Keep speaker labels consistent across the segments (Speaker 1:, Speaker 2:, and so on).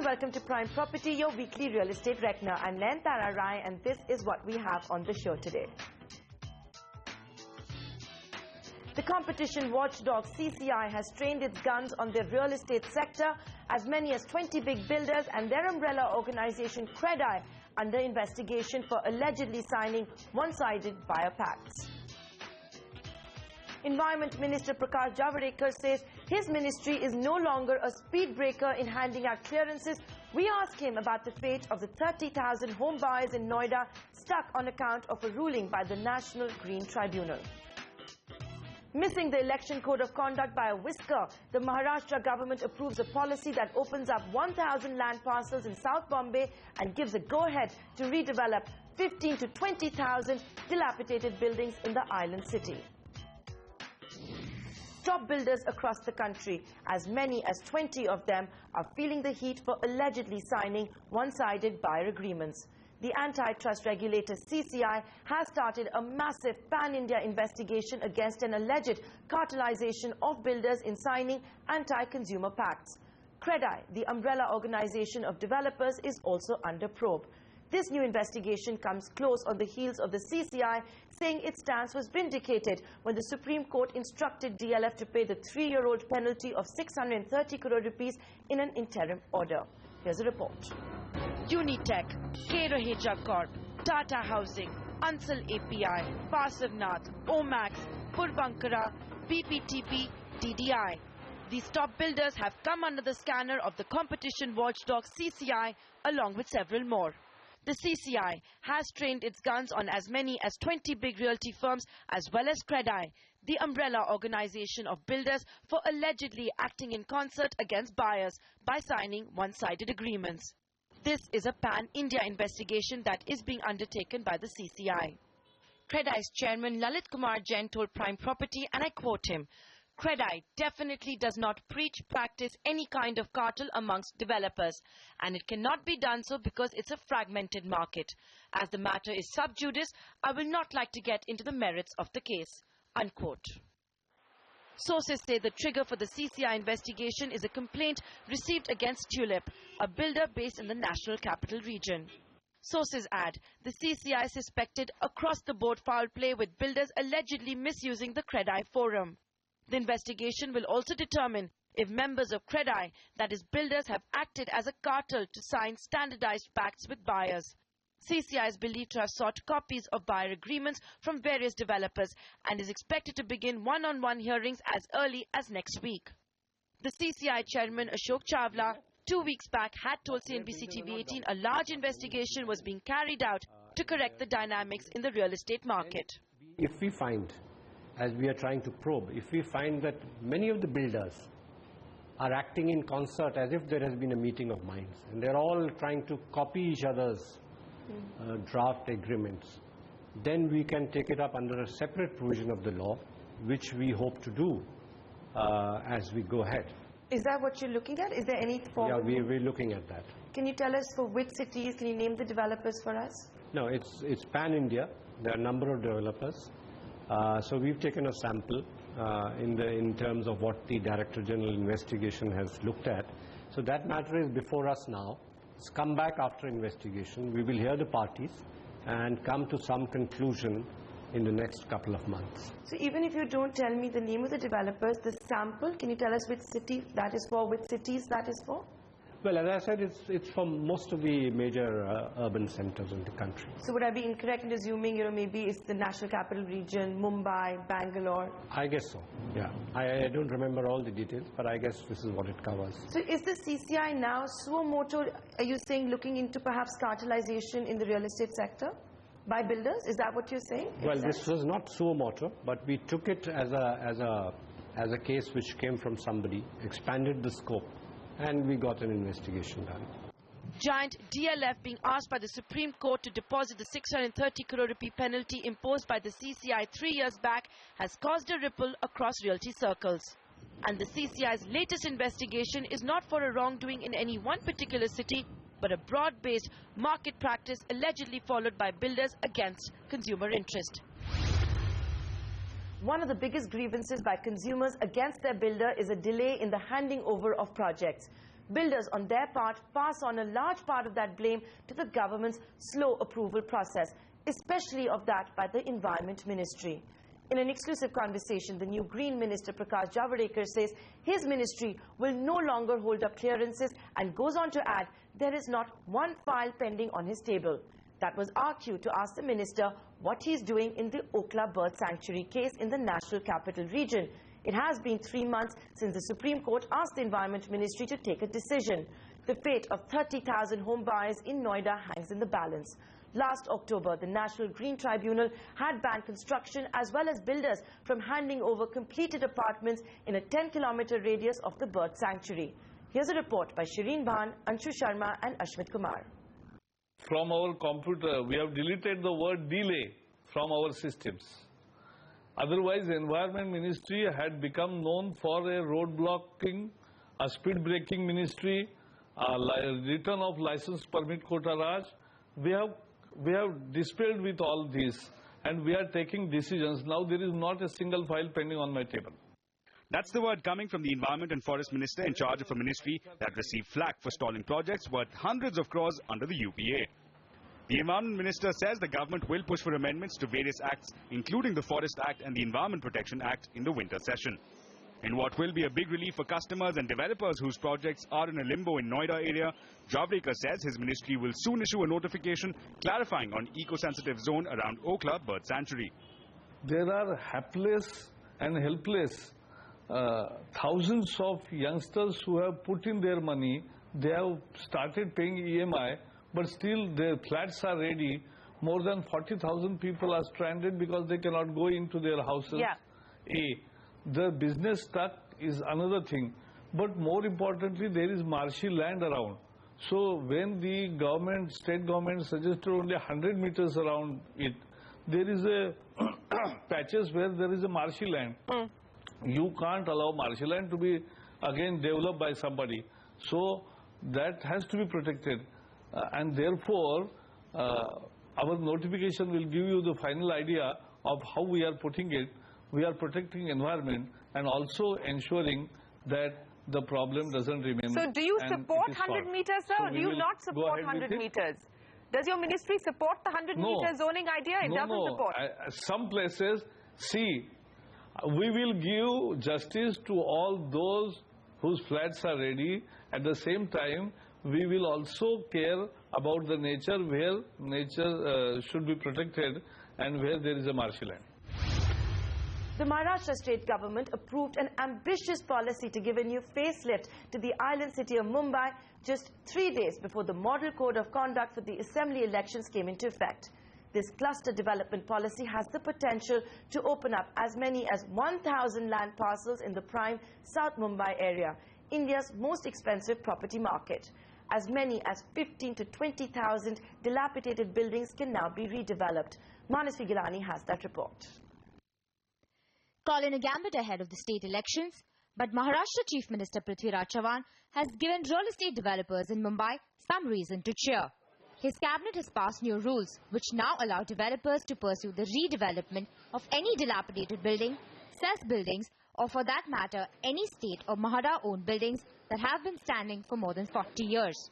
Speaker 1: and welcome to Prime Property, your weekly real estate reckoner. I'm Nayantara Rai and this is what we have on the show today. The competition watchdog CCI has trained its guns on the real estate sector. As many as 20 big builders and their umbrella organization CREDAI under investigation for allegedly signing one-sided buyer pacts. Environment Minister Prakash Javadekar says his ministry is no longer a speed breaker in handing out clearances. We ask him about the fate of the 30,000 home buyers in Noida stuck on account of a ruling by the National Green Tribunal. Missing the election code of conduct by a whisker, the Maharashtra government approves a policy that opens up 1,000 land parcels in South Mumbai and gives a go-ahead to redevelop 15 to 20,000 dilapidated buildings in the island city. Top builders across the country, as many as 20 of them, are feeling the heat for allegedly signing one-sided buyer agreements. The antitrust regulator CCI has started a massive pan-India investigation against an alleged cartelization of builders in signing anti-consumer pacts. CREDAI, the umbrella organization of developers, is also under probe. This new investigation comes close on the heels of the CCI saying its stance was vindicated when the Supreme Court instructed DLF to pay the 3-year-old penalty of 630 crore rupees in an interim order. Here's a report. Unitech, K. Raheja Corp, Tata Housing, Ansal API, Pasivnath, Omax, Purvankara, BPTP, DDI. These top builders have come under the scanner of the competition watchdog CCI along with several more. The CCI has trained its guns on as many as 20 big realty firms as well as CREDAI, the umbrella organization of builders, for allegedly acting in concert against buyers by signing one-sided agreements. This is a pan-India investigation that is being undertaken by the CCI. CREDAI's chairman Lalit Kumar Jain told Prime Property, and I quote him, "CREDAI definitely does not practice any kind of cartel amongst developers, and it cannot be done so because it's a fragmented market. As the matter is sub judice, I will not like to get into the merits of the case." Unquote. Sources say the trigger for the CCI investigation is a complaint received against Tulip, a builder based in the National Capital Region. Sources add the CCI suspected across-the-board foul play with builders allegedly misusing the CREDAI forum. The investigation will also determine if members of CREDAI, that is builders, have acted as a cartel to sign standardized pacts with buyers. CCI is believed to have sought copies of buyer agreements from various developers and is expected to begin one-on-one hearings as early as next week. The CCI chairman Ashok Chawla 2 weeks back had told CNBC TV 18 a large investigation was being carried out to correct the dynamics in the real estate market.
Speaker 2: If we find, as we are trying to probe, if we find that many of the builders are acting in concert as if there has been a meeting of minds and they're all trying to copy each other's draft agreements, then we can take it up under a separate provision of the law, which we hope to do as we go ahead.
Speaker 1: Is that what you're looking at? Is there any form?
Speaker 2: Yeah, we're looking at that.
Speaker 1: Can you tell us for which cities? Can you name the developers for us?
Speaker 2: No, it's pan-India. There are a number of developers. So we've taken a sample in terms of what the Director General investigation has looked at. So that matter is before us now. It's come back after investigation. We will hear the parties and come to some conclusion in the next couple of months.
Speaker 1: So even if you don't tell me the name of the developers, the sample, can you tell us which city that is for, which cities that is for?
Speaker 2: Well, as I said, it's from most of the major urban centers in the country.
Speaker 1: So would I be incorrect in assuming, maybe it's the National Capital Region, Mumbai, Bangalore?
Speaker 2: I guess so, yeah. I don't remember all the details, but I guess this is what it covers.
Speaker 1: So is the CCI now suo moto, are you saying, looking into perhaps cartelization in the real estate sector by builders? Is that what you're saying?
Speaker 2: Well, this was not suo moto, but we took it as a case which came from somebody, expanded the scope, and we got an investigation done.
Speaker 1: Giant DLF being asked by the Supreme Court to deposit the 630 crore rupee penalty imposed by the CCI 3 years back has caused a ripple across realty circles. And the CCI's latest investigation is not for a wrongdoing in any one particular city, but a broad-based market practice allegedly followed by builders against consumer interest. One of the biggest grievances by consumers against their builder is a delay in the handing over of projects. Builders, on their part, pass on a large part of that blame to the government's slow approval process, especially of that by the Environment Ministry. In an exclusive conversation, the new Green Minister Prakash Javadekar says his ministry will no longer hold up clearances and goes on to add there is not one file pending on his table. That was our cue to ask the minister what he is doing in the Okla Bird Sanctuary case in the National Capital Region. It has been 3 months since the Supreme Court asked the Environment Ministry to take a decision. The fate of 30,000 home buyers in Noida hangs in the balance. Last October, the National Green Tribunal had banned construction as well as builders from handing over completed apartments in a 10-kilometer radius of the bird sanctuary. Here's a report by Shireen Bhan, Anshu Sharma and Ashmit Kumar.
Speaker 3: From our computer, we have deleted the word delay from our systems. Otherwise, the Environment Ministry had become known for a road blocking, a speed braking ministry, a return of license permit quota raj. We have dispelled with all this and we are taking decisions. Now there is not a single file pending on my table.
Speaker 4: That's the word coming from the Environment and Forest Minister in charge of a ministry that received flack for stalling projects worth hundreds of crores under the UPA. The Environment Minister says the government will push for amendments to various acts, including the Forest Act and the Environment Protection Act in the winter session. In what will be a big relief for customers and developers whose projects are in a limbo in Noida area, Javadekar says his ministry will soon issue a notification clarifying on eco-sensitive zone around Okla Bird Sanctuary.
Speaker 3: There are hapless and helpless thousands of youngsters who have put in their money. They have started paying EMI, but still their flats are ready. More than 40,000 people are stranded because they cannot go into their houses. Yeah. The business stuck is another thing. But more importantly, there is marshy land around. So when the government, state government suggested only 100 meters around it, there is a patches where there is a marshy land. You can't allow marshy land to be again developed by somebody. So that has to be protected. And therefore, our notification will give you the final idea of how we are putting it. We are protecting environment and also ensuring that the problem doesn't remain.
Speaker 5: So do you support 100 meters, sir, or do you not support 100 meters? Does your ministry support the 100-meter zoning idea? It doesn't support.
Speaker 3: Some places, see, we will give justice to all those whose flats are ready. At the same time, we will also care about the nature, where nature should be protected and where there is a marshy land.
Speaker 1: The Maharashtra state government approved an ambitious policy to give a new facelift to the island city of Mumbai just 3 days before the Model Code of Conduct for the Assembly elections came into effect. This cluster development policy has the potential to open up as many as 1,000 land parcels in the prime South Mumbai area, India's most expensive property market. As many as 15 to 20,000 dilapidated buildings can now be redeveloped. Manasvi Gilani has that report.
Speaker 6: Calling a gambit ahead of the state elections, but Maharashtra Chief Minister Prithviraj Chavan has given real estate developers in Mumbai some reason to cheer. His cabinet has passed new rules which now allow developers to pursue the redevelopment of any dilapidated building, cess buildings, or for that matter, any state or Mahara-owned buildings that have been standing for more than 40 years.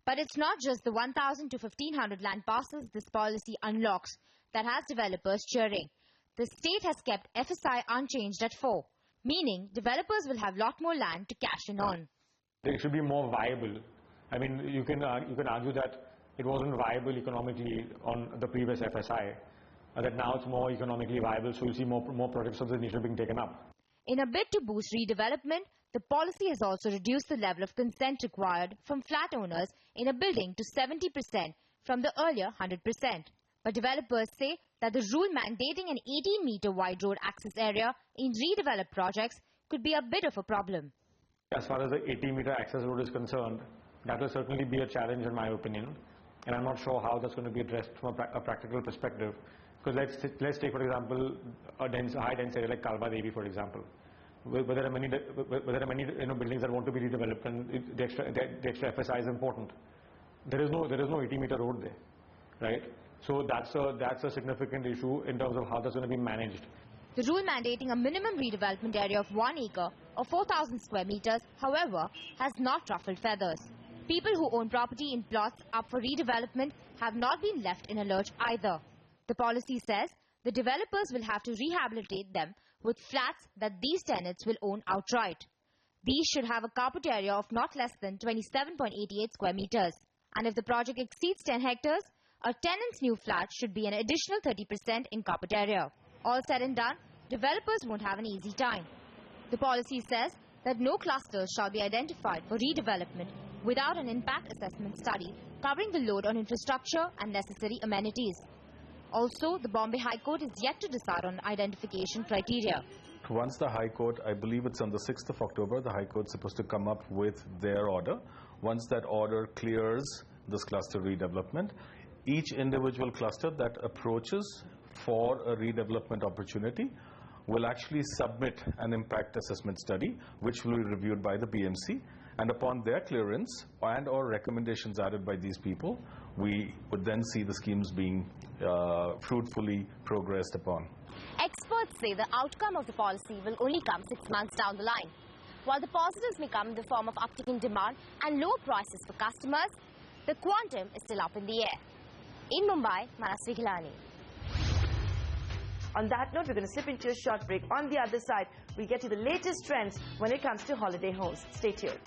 Speaker 6: But it's not just the 1,000 to 1,500 land parcels this policy unlocks that has developers cheering. The state has kept FSI unchanged at 4, meaning developers will have lot more land to cash in on.
Speaker 7: It should be more viable. I mean, you can argue that it wasn't viable economically on the previous FSI, that now it's more economically viable, so you'll see more projects of this nature being taken up.
Speaker 6: In a bid to boost redevelopment, the policy has also reduced the level of consent required from flat owners in a building to 70% from the earlier 100%. But developers say that the rule mandating an 18-meter wide road access area in redeveloped projects could be a bit of a problem.
Speaker 7: As far as the 18-meter access road is concerned, that will certainly be a challenge in my opinion. And I'm not sure how that's going to be addressed from a practical perspective. Because let's take, for example, a high dense area like Kalba Devi, for example, where there are many buildings that want to be redeveloped, and the extra FSI is important. There is no 80-meter road there, right? So that's a significant issue in terms of how that's going to be managed.
Speaker 6: The rule mandating a minimum redevelopment area of 1 acre or 4,000 square meters, however, has not ruffled feathers. People who own property in plots up for redevelopment have not been left in a lurch either. The policy says the developers will have to rehabilitate them with flats that these tenants will own outright. These should have a carpet area of not less than 27.88 square meters. And if the project exceeds 10 hectares, a tenant's new flat should be an additional 30% in carpet area. All said and done, developers won't have an easy time. The policy says that no clusters shall be identified for redevelopment without an impact assessment study covering the load on infrastructure and necessary amenities. Also, the Bombay High Court is yet to decide on identification criteria.
Speaker 8: Once the High Court, I believe it's on the 6th of October, the High Court is supposed to come up with their order. Once that order clears this cluster redevelopment, each individual cluster that approaches for a redevelopment opportunity will actually submit an impact assessment study, which will be reviewed by the BMC. And upon their clearance and or recommendations added by these people, we would then see the schemes being fruitfully progressed upon.
Speaker 9: Experts say the outcome of the policy will only come 6 months down the line. While the positives may come in the form of uptick in demand and lower prices for customers, the quantum is still up in the air. In Mumbai, Manasvi Gilani.
Speaker 1: On that note, we're going to slip into a short break. On the other side, we get you the latest trends when it comes to holiday homes. Stay tuned.